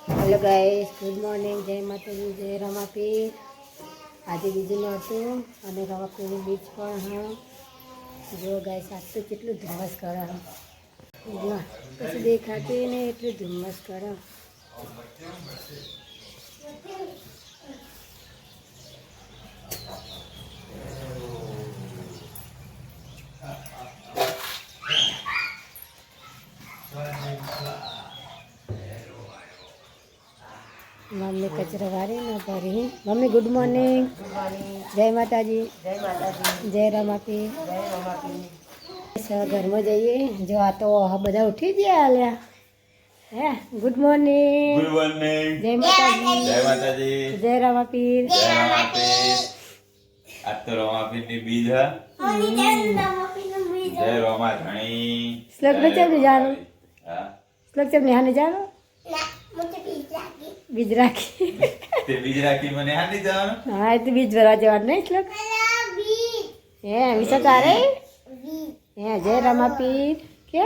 Hello guys, good morning. जय माताजी, जय रमापीर। आज बीजું હતું અને રમાપીરની બીજ પણ હા જો ગાઈસ આજ તો કેટલું ધુમ્મસ કરે પછી દેખાતી ને એટલું ધુમ્મસ કરે मम्मी कचरा वारी ना भरी। Mummy good morning. जय माताजी। जय रमापीर। घर में जाइए जो आ तो बदा उठी गया आलिया है। Good morning. Good morning. जय माताजी। जय माताजी। जय रमापीर। जय रमापीर। आज तो रमापीर ની બીજ है। जय रोमा धणी। श्लोक में चल जानो। हां श्लोक चल निहाने जानो। बीज राखी ते बीज राखी मने हानी जानो। हां तो बीज भरा जवान नहीं श्लोक है विसा तारे है। जय रमापीर क्या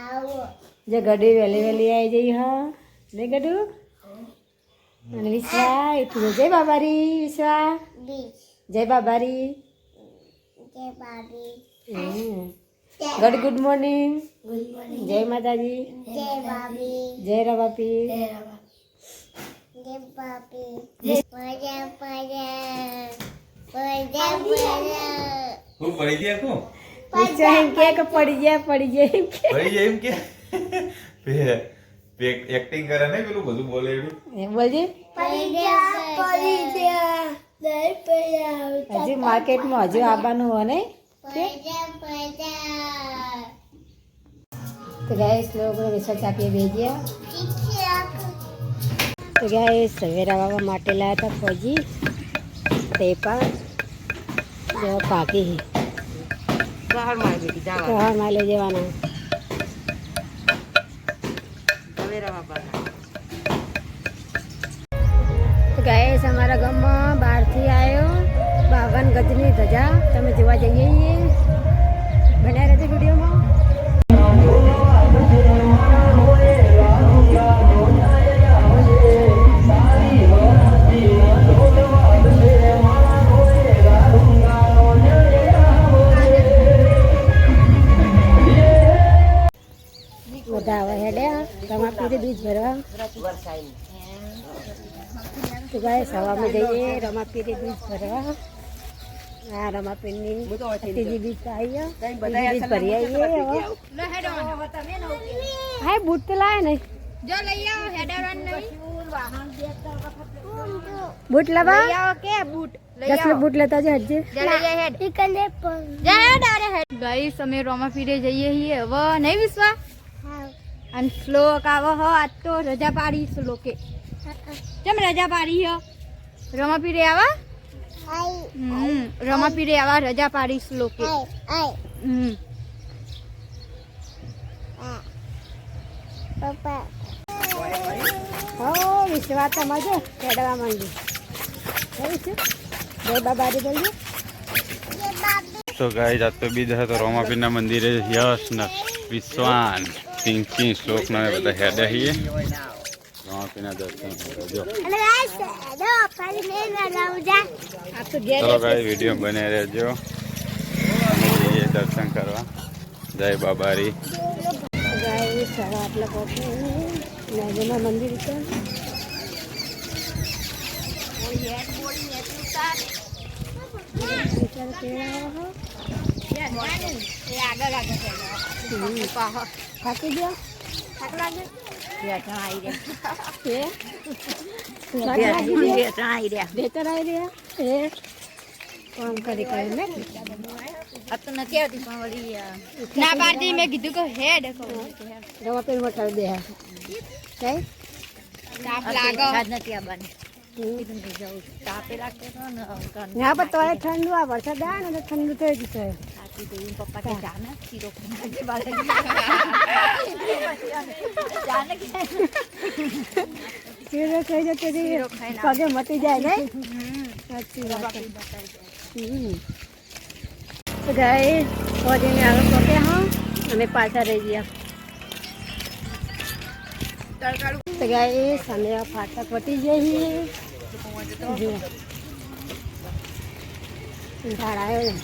आओ जे गडी वेली वेली आई जई हां ने गडू અને વિશ્વા એટલું જય બાબારી વિશ્વા જય બાબારી गुड मॉर्निंग। जय माताजी। जय बाबी। जय रमापीर। जय बाबी। હું પડી ગયા કો એમ કે પડી જાય પડી જાય એમ કે એક્ટિંગ કરે ને પેલું બધું બોલે એમ બોલજે હજી માર્કેટમાં હજુ આવવાનું હોય ને तो गैस लोग विश्व चापी भेजिए। तो गैस सवेरा बाबा माटे लाया था फौजी पेपर जो पाकी है बाहर मार ले जवाना तो गैस हमारा गाँव में बाहर थी आयो 52 गजनी धजा तमे जोवा जाइए बना रहते वीडियो में। બધા હેડે રમાપીર બીજ ભરવા તો ગાય સવામાં જઈએ રમાપીર બીજ ભરવા। हाँ रमापीर तीजी बीज आई बीज भरी आई है बूट तो लाए नहीं जो लिया बूट लबा के बूट 10 बूट लेता जे हज गाइस અમે રમાપીરે જઈએ છીએ હવે નહીં વિશ્વા અને શ્લોક આવો હો આજ તો રજા પાડી શ્લોકે કેમ રજા પાડી હો રમાપીરે આવા રમાપીરે આવા રજા પાડી શ્લોકે હો વિશ્વા તમારે કેડવા માંડી જય બાબારી બોલજો। तो गाइस आज तो बीज है तो रमापीर ना मंदिर यश न विश्वान सिंह श्लोक ना बता हेडे ही रमापीर ना दर्शन करजो। चलो गाइस वीडियो बने रहजो ये दर्शन करवा। जय बाबारी गाइस सवा आटला पहुंचे नागेना मंदिर का થાકી ગયો થાક લાગે बेहतर आई रहा है काम करे करे ने अब तो નથી આવતી પણ વળી ના પાડતી મેં કીધું કે હે દેખો રમાપીર માં કરી દે કઈ તાપ લાગો સાદ નથી આવવાની કીધું નહીં જાઉં તાપે લાગતો ને ના પર તોય ઠંડુ આ વરસાદ આવે ને ઠંડુ થઈ જશે આથી તો પપ્પા કે જાને શીરો ખાજે બાલે જાને કે શીરો ખાઈ જતો પગે મટી જાય નહીં સાચી વાત તો ગાય ફોજીને આગળ પહોંચ્યા હા અને પાછા રહી ગયા તો ગાઈસ અમે ફાટક વટી જઈએ જો દાળ આવ્યો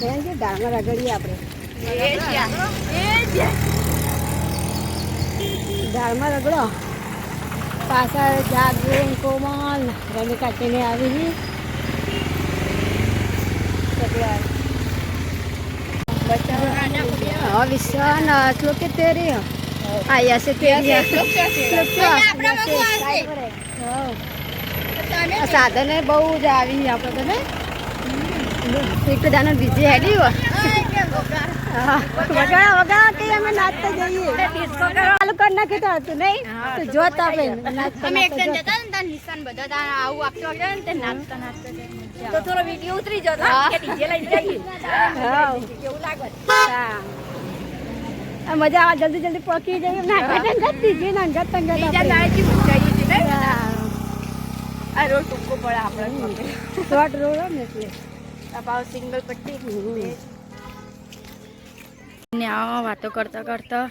ને કે દાળમાં રગડીએ આપણે દાળમાં રગડો પાછળ જાગીન કોમલ રમી કાઢીને આવી विश्वान श्लोक के तेरे आया से तेरी साधन है बहु जावी આપણે તો ને એક દાનો બીજી હેડી હો વગા કે અમે નાચતા જઈએ ચાલુ કર નાખે તો હતું નહીં તો જોત આપણે અમે એક જણ જતા ને નિશાન બધા તા આવું આપતો વગર ને તે નાચતા નાચતા તો થોડો વિડિયો ઉતરી જતો કે ડીજે લઈને જઈએ હા કેવું લાગે આ મજા આવે જલ્દી જલ્દી પહોંચી જઈએ ના ઘટન ગતી જે ના ઘટન ગતા બીજા નાળથી મૂકાઈ છે ને આ રોડ ટૂંકો પડે આપણે શોર્ટ રોડ ને એટલે આ પાવ સિંગલ પટ્ટી ને આવો વાતો કરતા કરતા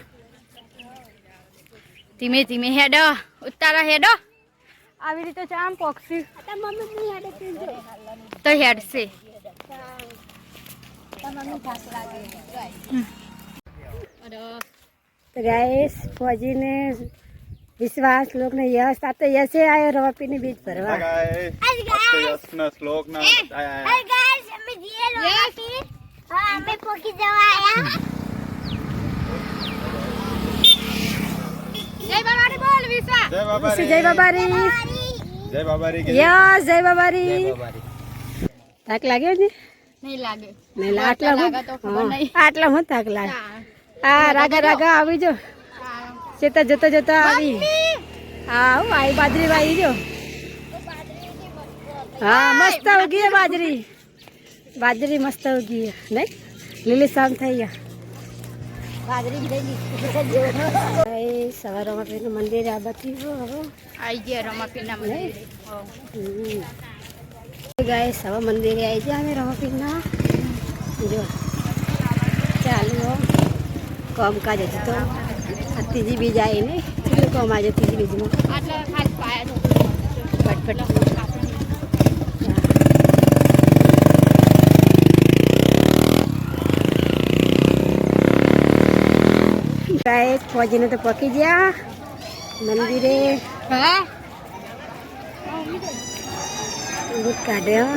ધીમે ધીમે હેડો ઉતારા હેડો આવી રીતે છે આમ પોક્ષી મમ્મી હેડે તો હેડશે तो गाइस फौजी ने विश्वास लोग ने यश आता ऐसे आए रोपी ने बीच भरवा यश ना श्लोक ना हाय गाइस हमें दिए रोटी हां हमें पोकी जवाया જય બાબારી બોલ વિશ્વા जय बाबा जय बाबारी जय बाबा रे यस जय बाबारी થાક લાગ્યો ને નહીં લાગે નહીં આટલા લાગે તો ખબર નહીં. આટલા હું થાક લાગે આ રાગા રાગા આવી જો ચેતા જતા જતા આવી હા હું આવી બાજરી વાવી જો હા મસ્ત ઉગી છે બાજરી બાજરી મસ્ત ઉગી છે નહીં લીલી શામ થઈ ગયા સવારમાં પેલું મંદિર આ બધી આવી ગયા રમાપીરના મંદિરે ગાય સવા મંદિરે આવી જાય અમે રમાપીરના જો ચાલુ કામકાજ હજી તો આ ત્રીજી બીજ આવી ને કેટલું કામ આજે ત્રીજી બીજમાં આટલા ખાસ પાયા ફટફટ ગાય ફોજીને તો પકી ગયા મંદિરે હા બુટ કાઢ્યો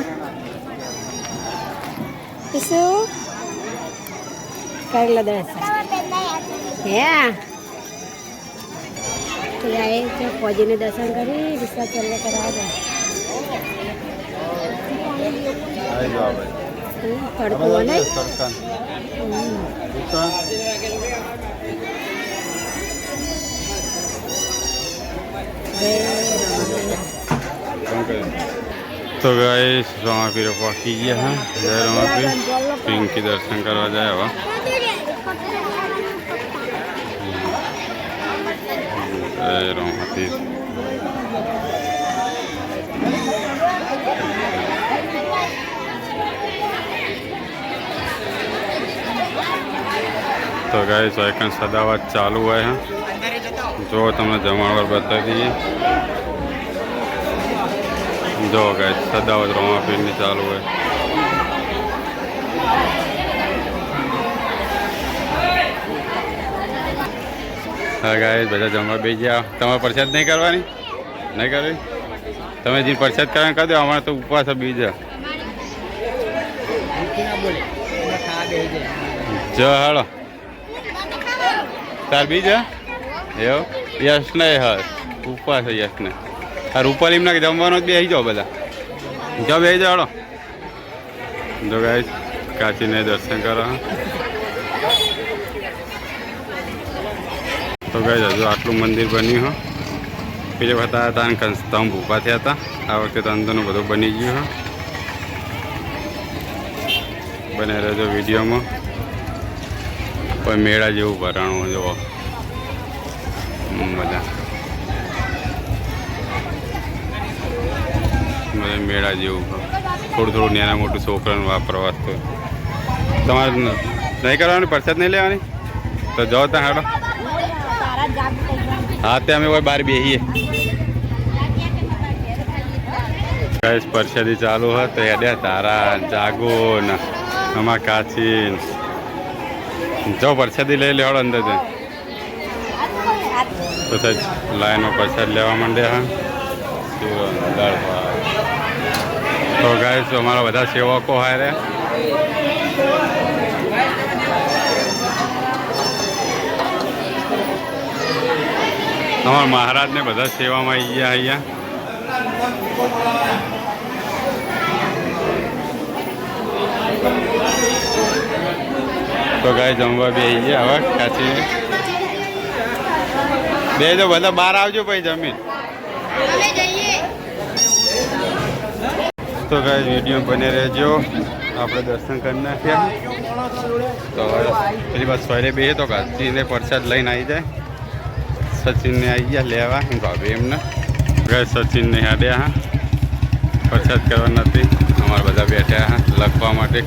શું કરેલા દર્શન હે તો આए तो फौजी ने दर्शन કરી વિશ્વાસ ચાલુ કરાવે તડકો ને तो गाइस रमापीर पहुंची गया है जय रमापीर पिंकी दर्शन करवा जाए हवा जय रमापीर तो गाइस वायकन सदावत चालू है जो तमने जमावर बता दीजिए जो गाइस सदावत रमापीर ની ચાલુ है हाँ गाइस બધા જમવા બેસી ગયા તમારે પ્રસાદ નહીં કરવાની નહીં કરવી તમે જે પ્રસાદ કરવાનું કરી દો અમારે તો ઉપવાસ બીજા જો હાલો તાર બીજા એવું યશ ને હા ઉપવાસ યશ ને આ રૂપાલી એમના જમવાનો જ બેસી જાઓ બધા જો બેસી જાઓ હાલો જો ગાઈસ કાચીને દર્શન કરો તો ગાઈસ હજુ આટલું મંદિર બન્યું હા પેલી વખત હતા અને સ્તંભ ઊભા થયા હતા આ વખતે તો અંદરનું બધું બની ગયું હા બને રહેજો વિડીયોમાં કોઈ મેળા જેવું ભરાણું જુઓ બધા મેળા જેવું થોડું થોડું નાના મોટું છોકરાનું વાપરવા તો તમારે નહીં કરવાની પ્રસાદ નહીં લેવાની તો જાઓ ત્યાં હાડો હા તે અમે કોઈ બહાર બેસીએ ગાઈસ પરસાદી ચાલુ હોય તો હેડે તારા જાગો ને અમાર કાચી જો પરસાદી લઈ લેવાડો અંદર પછી લાઈનમાં પ્રસાદ લેવા માંડે હા દાળ ભાત તો ગાઈસ અમારા બધા સેવકો હાય રે અમારા મહારાજને બધા સેવામાં આવી ગયા અહીંયા તો ગાય જમવા બે આવી ગયા હવે કાચી બે જો બધા બહાર આવજો પછી જમીન તો ગાય વિડીયો બને રહેજો આપણે દર્શન કરી નાખ્યા તો પેલી વાત સોયરે બે તો કાચીને પ્રસાદ લઈને આવી જાય સચિનને આવી ગયા લેવા ભાભી એમને ગાય સચિનને હાડ્યા હા પ્રસાદ કરવા નથી અમારા બધા બેઠ્યા હા લખવા માટે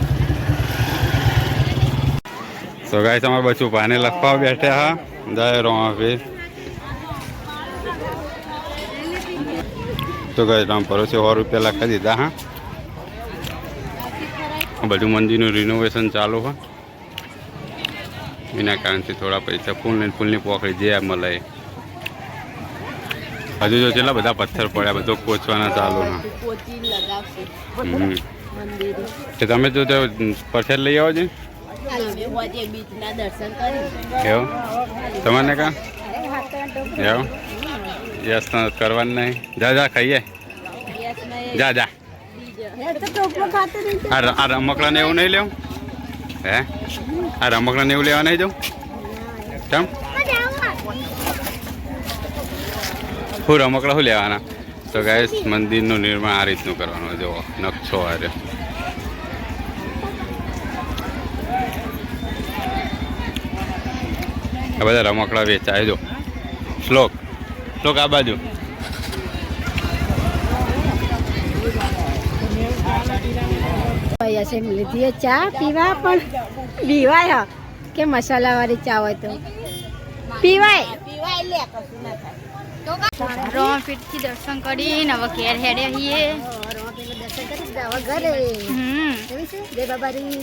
તો ગાય તમારે બચ્ચું ભાને લખવા બેઠ્યા હા જાય રોમાભી તો ગાય રામ ભરોસે 100 રૂપિયા લખી દીધા હા બધું મંદિરનું રિનોવેશન ચાલુ હોય એના કારણથી થોડા પૈસા ફૂલની પોખડી જે મળે હજુ જો કેટલા બધા પથ્થર પડ્યા બધો કોચવાના ચાલુ હા તમે તો પ્રસાદ લઈ આવો છો એવું તમારે કાં એવું યસ કરવાનું નહીં જા જા ખાઈએ જા જા આ રમકડાને એવું નહીં લેવું હે આ રમકડાને એવું લેવા નહીં જવું કેમ શું રમકડા શું લેવાના તો ગાઈસ મંદિરનું નિર્માણ આ રીતનું કરવાનું જુઓ નકશો આરે આ બધા રમકડા વેચાય જો શ્લોક આ બાજુ લીધી ચા પીવા પણ પીવાય કે મસાલા વાળી ચા હોય તો પીવાય રોમપીટ થી દર્શન કરીને હવે ઘેર હેડે છીએ ઘરે જય બાબારી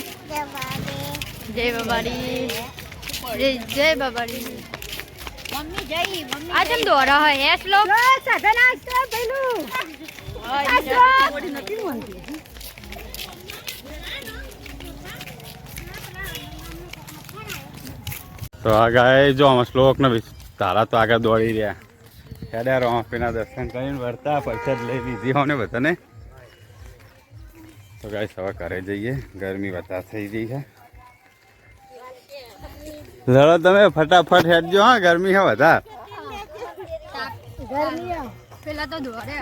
જય બાબારી જય બાબારી મમ્મી જય મમ્મી આ જેમ દોરા હોય હે શ્લોક સાધન આસ્તો પેલું નથી મનતી તો આ ગાય જો આમાં શ્લોક ને તારા તો આગળ દોડી રહ્યા હેડ્યા રોમાપીના દર્શન કરીને વળતા પ્રસાદ લઈ લીધી હોને બધાને તો ગાય સવા ઘરે જઈએ ગરમી વધારે થઈ ગઈ છે લડો તમે ફટાફટ હેડજો હા ગરમી છે વધારે પેલા તો દોરે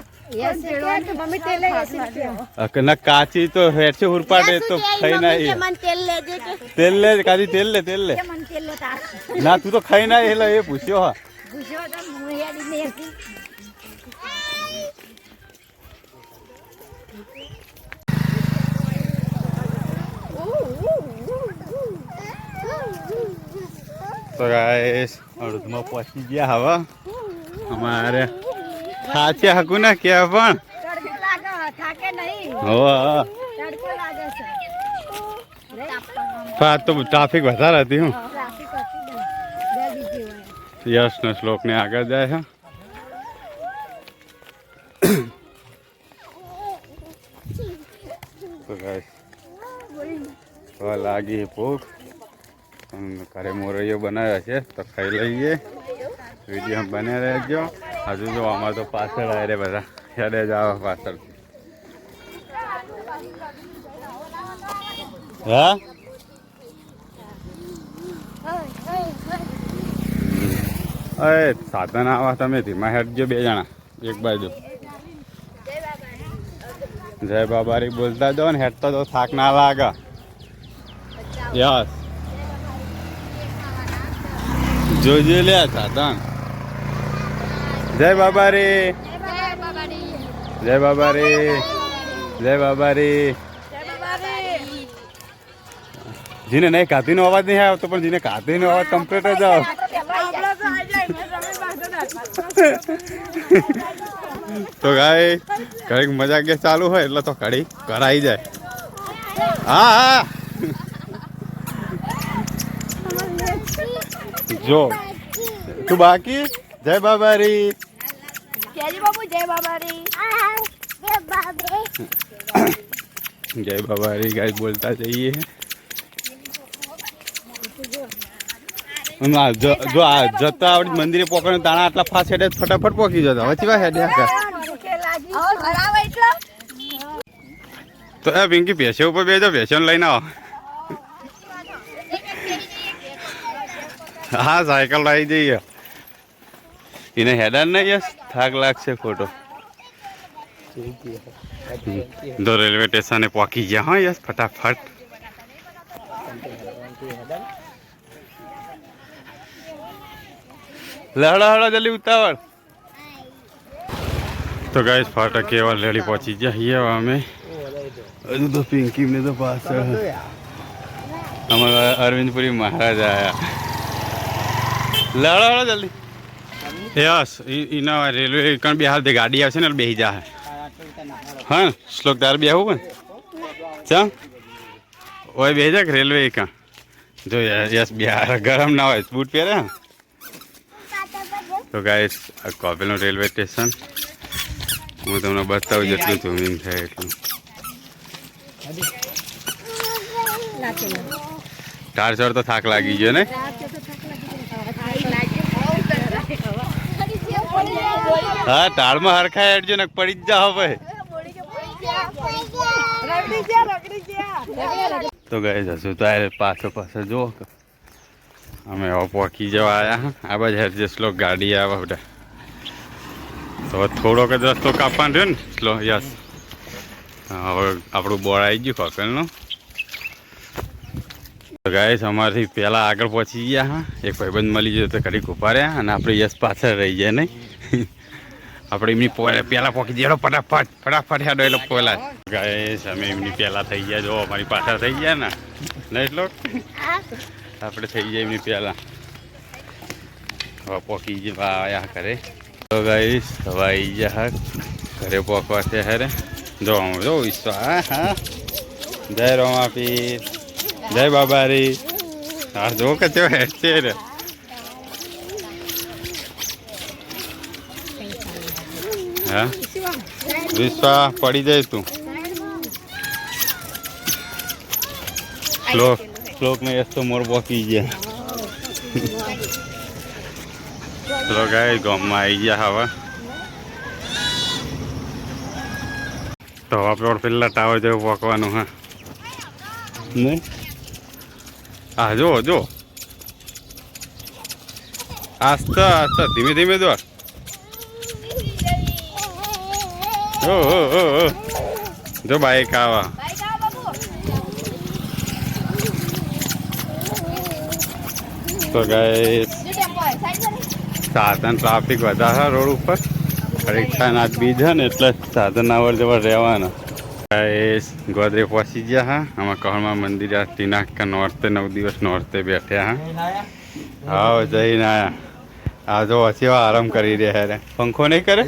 ના કાચી તો હેડ છે ઉરપાટે તો ખાઈ ના તેલ લે કાચી તેલ લે ના તું તો ખાઈ ના એટલે એ પૂછ્યો હા તો ગાઈસ અડધમાં પહોંચી ગયા હવે અમારે સાચે હકું ના કે પણ તો ટ્રાફિક વધારે હતી હું યશ ને શ્લોક ને આગળ જાય છે તો ગાઈસ લાગી ભૂખ ઘરે મોરૈયો બનાવ્યા છે તો ખાઈ લઈએ વિડીયો બને રહેજો હજુ જો અમારે તો પાછળ આવે રે બધા હેડે જાવ પાછળ હા અરે સાધન આવા તમે ધીમા હેડજો બે જણા એક બાજુ જય બાબારી બોલતા જાઓ ને હેડતા તો થાક ના લાગે યસ જોજો લે સાધન જય બાબારી જય બાબારી જય બાબારી જેને નહીં કાતીનો અવાજ નહીં આવતો પણ જેને કાતીનો અવાજ કમ્પ્લીટ જ આવે તો ગાય ઘડીક મજા કે ચાલુ હોય એટલે તો ઘડી કરાઈ જાય. હા હા જો તું બાકી જય બાબારી જય બાબારી. જય બાબારી ગાય બોલતા જઈએ. જો આ જતા આવડી મંદિરે પોકડે તાણા આટલા ફાસ્ટ હેડે ફટાફટ પોકી જતા હવે કેવા હેડે તો એ પિંકી ભેંસે ઉપર બેજો ભેંસો લઈને આવો. હા સાયકલ લાવી જઈએ એને હેડા નહીં યસ થાક લાગશે ખોટો. તો રેલવે સ્ટેશને પહોંચી ગયા હા યસ ફટાફટ. લહડો હડો જલ્દી ઉતાવળ. તો ગાઈસ ફાટક એવા લેડી પહોંચી જઈએ અમે. હજુ તો પિંકી ને તો પાછળ અમારા અરવિંદપુરી મહારાજ આયા. લહડો હડો જલ્દી. યસ એના રેલવે કણ બે હાલ ગાડી આવશે ને બેસી જાય. હા શ્લોક તાર બે આવું પણ ચા ઓય બેસી જાય રેલવે કાં જો યસ બિહાર ગરમ ના હોય બૂટ પહેરે. તો ગાઈસ આ કોપેલનું રેલવે સ્ટેશન હું તમને બતાવું જેટલું ઝૂમિંગ થાય એટલું. ટાર ચડ તો થાક લાગી ગયો ને. હા ટાળમાં હરખા હેડજો ને પડી જ જાઓ ભાઈ. તો ગાઈસ હજુ તો પાછો જો અમે હવે પહોંચી જવા આવ્યા. આ બાજુ હેરજે સ્લો ગાડી આવે બધા. તો થોડોક જ રસ્તો કાપવાનો રહ્યો ને સ્લો યસ. હવે આપણું બોર્ડ આવી ગયું કોકલનું. તો ગાઈસ અમારાથી પહેલાં આગળ પહોંચી ગયા. હા એક ભાઈબંધ મળી ગયો તો ઘડીક ઉભા રહ્યા અને આપણે યસ પાછળ રહી જાય નહીં. આપણે એમની પહેલાં પહોંચી જઈએ ફટાફટ ફટાફટ હેડો એટલે પહેલાં ગાઈસ અમે એમની પહેલાં થઈ ગયા. જો અમારી પાછળ થઈ ગયા ને નહીં એટલો આપણે થઈ જાય એમની પહેલાં. હવે પહોંચી જવા આવ્યા ઘરે. તો ગાઈસ હવે આવી ગયા ઘરે પહોંચવા છે હેરે. જો જો વિશ્વા હા જય રોમાપીર જય બાબારી. હા જો કે જો હેડ છે રે. હા વિશ્વા પડી જાય તું. શ્લોક ને યસ તો મોર પહોંચી ગયા. ચલો ગાય ગામમાં આવી ગયા હવે. તો આપણે પેલા ટાવર જેવું પહોંચવાનું. હા નહીં હા જો જો આસ્તા આસ્તા ધીમે ધીમે દોર. જો બાઈક આવા. તો ગાઈસ સાધન ટ્રાફિક વધારે રોડ ઉપર પરીક્ષા ના બીજ છે ને એટલે સાધન અવર જવર રહેવાના. ગાઈસ ગોદરે પહોંચી ગયા. હા આમાં કહણમાં મંદિર ટીના નોરતે 9 દિવસ નોરતે બેઠ્યા. હા હા જઈને આયા. આ જો સેવા આરામ કરી રહ્યા રે. પંખો નહીં કરે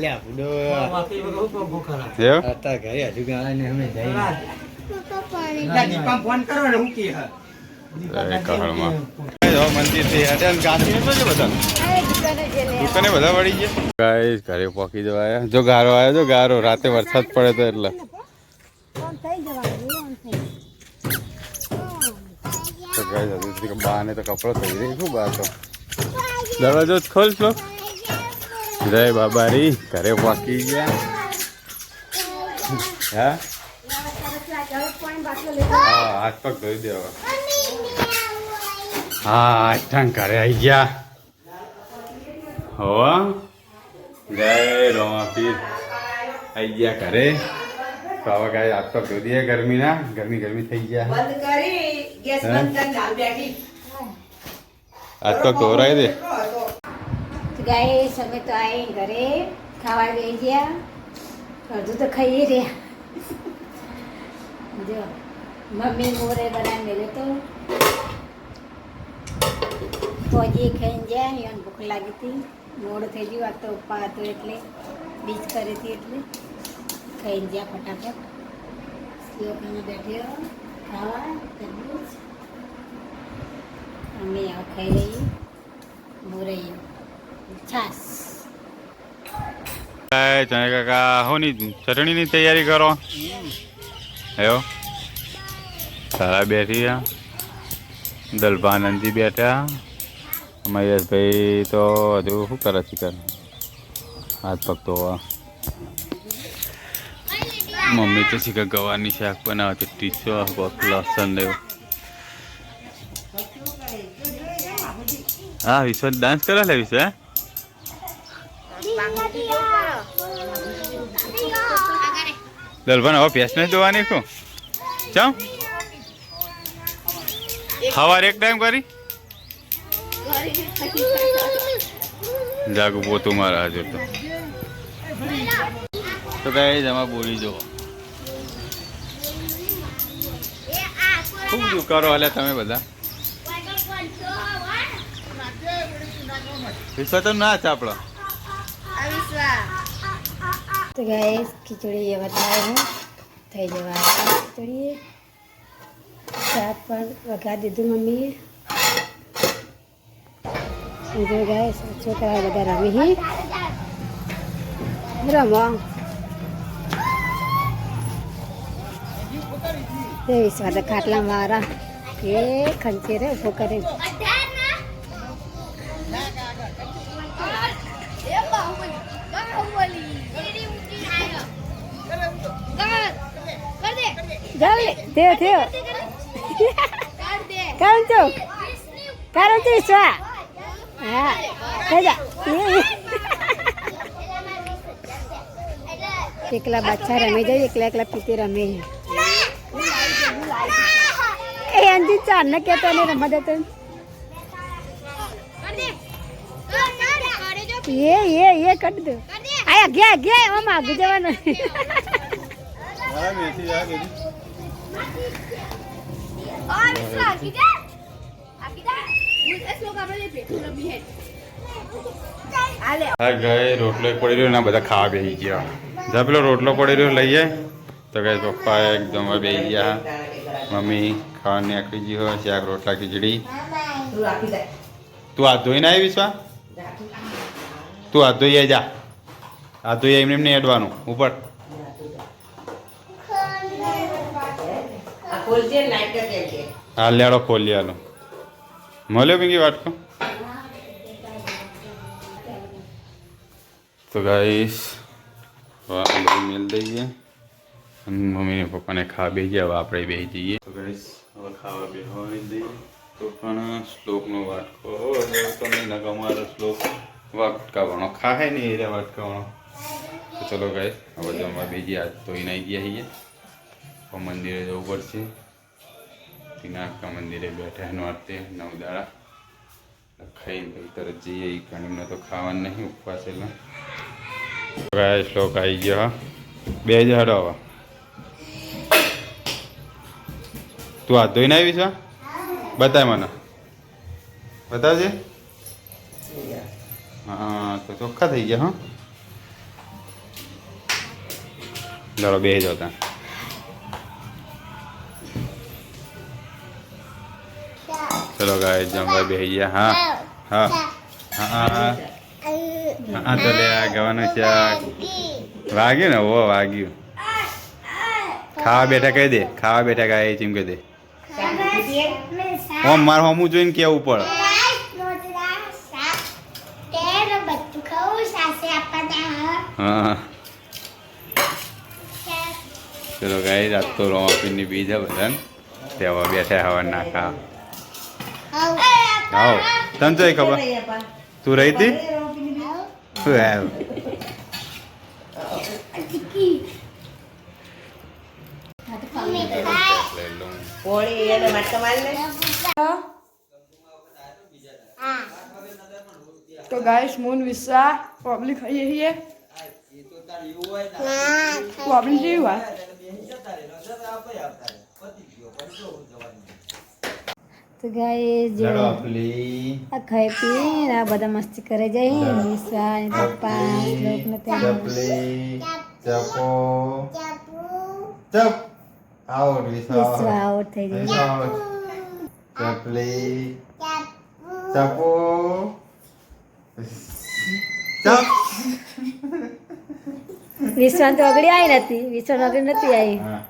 દુકાને બધા વળી ગયા. ગાઈસ ઘરે પહોંચી જવા આવ્યા. જો ગારો આવ્યો જો ગારો રાતે વરસાદ પડે તો એટલે બા ને તો કપડો થઈ રહી છું. બા તો દરવાજો જ ખોલ છો. જય બાબારી ઘરે પહોંચી ગયા. હા હા હાથ પગ ધોઈ દેવા. હા આઠાં ઘરે આવી ગયા. હો જય રોમાપીર આવી ગયા ઘરે. તો હવે કાંઈ હાથ પગ ધોઈ દઈએ ગરમીના. ગરમી થઈ ગયા. હાથ પગ ધોરાઈ દે. ગાઈસ અમે તો આવી ઘરે ખાવા ગઈ ગયા. અડધું તો ખાઈએ રહ્યા. જો મમ્મી મોરે બનાવી મેલે તો પોજી ખાઈને જાય. એને ભૂખ લાગી હતી મોડું થઈ ગયું આ તો પપ્પા હતો એટલે બીજ કરી હતી એટલે ખાઈને ગયા ફટાફટ સેવ ખાઈને બેઠ્યો ખાવા તરબૂચ અમે આ ખાઈ લઈએ મોરૈયો છાસ ચણે કાકા હોની ચટણીની તૈયારી કરો એવો સારા બેઠી દલભાનંદજી બેઠા મહેશભાઈ તો હજુ શું કરે છે કર હાથ પગ તો મમ્મી તો શીખર ગવારની શાક બનાવે છે ટીચો લસણ લેવું હા વિશ્વ ડાન્સ કરે લે વિશ્વ દલભાન હવે ભેંસ નહીં દોવાની શું ચમ સવારે એક ટાઈમ કરી જાગું પોતું મારા હજુ તો કઈ જમા બોલી જો ખૂબ કરો હાલે તમે બધા વિશ્વ તો ના છે આપણો તો ગાઈસ ખીચડી એવા થાય થઈ જવા ખીચડી શાક પણ વઘાર દીધું મમ્મીએ જો ગાઈસ છોકરા બધા રમી રમો તે વિશ્વાસ ખાટલા મારા એ ખંચે રે ઉભો કરે એકલા બચ્ચા રમે જાય એકલા એકલા પીતે રમે એ અંજી ચાર ને કેતો ને રમવા દેતો એ કટ દો આયા ગયા ગયા આમાં આગળ જવાનું હા ગયે રોટલો પડી રહ્યો ના બધા ખાવા બેસી ગયા જા પેલો રોટલો પડી રહ્યો લઈએ તો ગઈ પપ્પા એકદમ બેસી ગયા મમ્મી ખાવાની આખી ગઈ હોય શાક રોટલા ખીચડી તું હાથ ધોઈને આવી વિશ્વા તું હાથ ધોઈ આવી જા હાથ ધોઈ એમને એમને અડવાનું ઉપર હા લેડો ખોલી હાલો મળ્યો પિંકી વાટકો તો ગાઈસ મિલ દઈએ મમ્મી ને પપ્પાને ખાવા બેસી ગયા હવે આપણે બેસી જઈએ તો ગાઈસ હવે ખાવા બેસવા દઈએ તો પણ શ્લોકનો વાટકો તો નહીં ના અમારો શ્લોક વાટકાવાનો ખાય નહીં એ વાટકાવાનો તો ચલો ગાઈસ હવે જમવા બેસી આજ તો અહીં ગયા છીએ મંદિરે જવું પડશે પિનાકા મંદિરે બેઠા નોરતે 9 દાડા ખાઈ તરત જઈએ એ ઘણીને તો ખાવાનું નહીં ઉપવાસ એટલે ગાય શ્લોક આવી ગયો બે જ હડો હવે તું હાથ ધોઈને આવી છે બતાય મને બતાવજે હા તો ચોખ્ખા થઈ ગયા હા ચાલો બે જ હતા ચલો ગાય જમવા બેસી ગયા હા હા હા હા તો લે આ ગવાનું શાક વાગ્યું ને ઓ વાગ્યું ખાવા બેઠા કહી દે ખાવા બેઠા ગાય ચીમ કહી દે ઓમ મારે હમું જોઈને કેવું પડે હા ચલો ગાય રાત તો રોમાપીની બીજ બધાને ત્યાં બેઠા હવા ના ખા આવો તને તો ખબર તું રહી હતી શું આવ્યું તો ગાઈસ મૂન વિસા પબ્લિક ખાઈએ છીએ પબ્લિક જેવી વાત તો ગાઈસ જો લડો પ્લી આ ખાઈ પીને આ બધા મસ્તી કરે જાય વિશ્વાસ પપ્પા શ્લોક ને તે ચપલી ચપો ચપ આઉટ વિશ્વાસ વિશ્વા આઉટ થઈ જાય ચપલી ચપો ચપ વિશ્વાસ તો અગડી આવી નથી વિશ્વાસ અગડી નથી આવી હા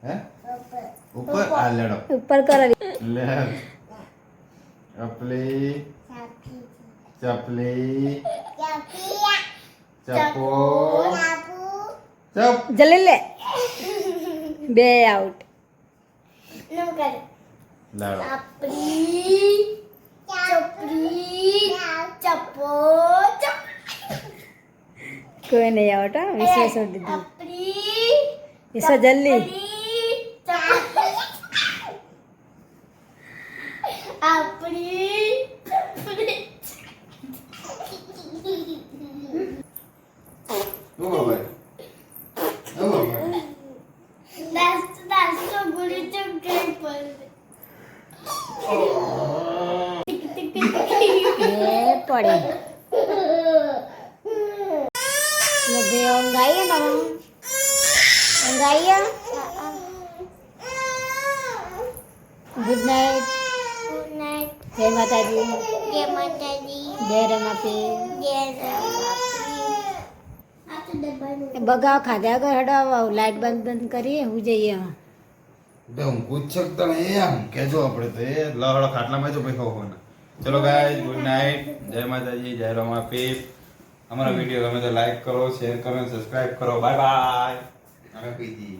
હે ઉપર આ લડો ઉપર કરો લે ચપલી ચપલી ચપો ચપ જલ્દી લે બે આઉટ લડો કોઈ નહીં આઉટ હા વિશ્વાસ છોડી દીધું વિશ્વાસ જલ્દી ઓ ભાઈ ઓ ભાઈ એ પડી લગે ઊંઘ આવી ને ઊંઘ આવી ગુડ નાઇટ જય માતાજી જય રમાપી બગાવ ખાધા આગળ હડાવ લાઈટ બંધ કરીએ હું જઈએ બે હું પૂછ શકતો ને એમ કેજો આપણે તો એ લહડો ખાટલામાં જો ભાઈ હોવો ને ચલો ગાઈસ ગુડ નાઇટ જય માતાજી જય રમાપી અમારા વિડીયો ગમે તો લાઈક કરો શેર કરો સબસ્ક્રાઇબ કરો બાય બાય અમે પીજી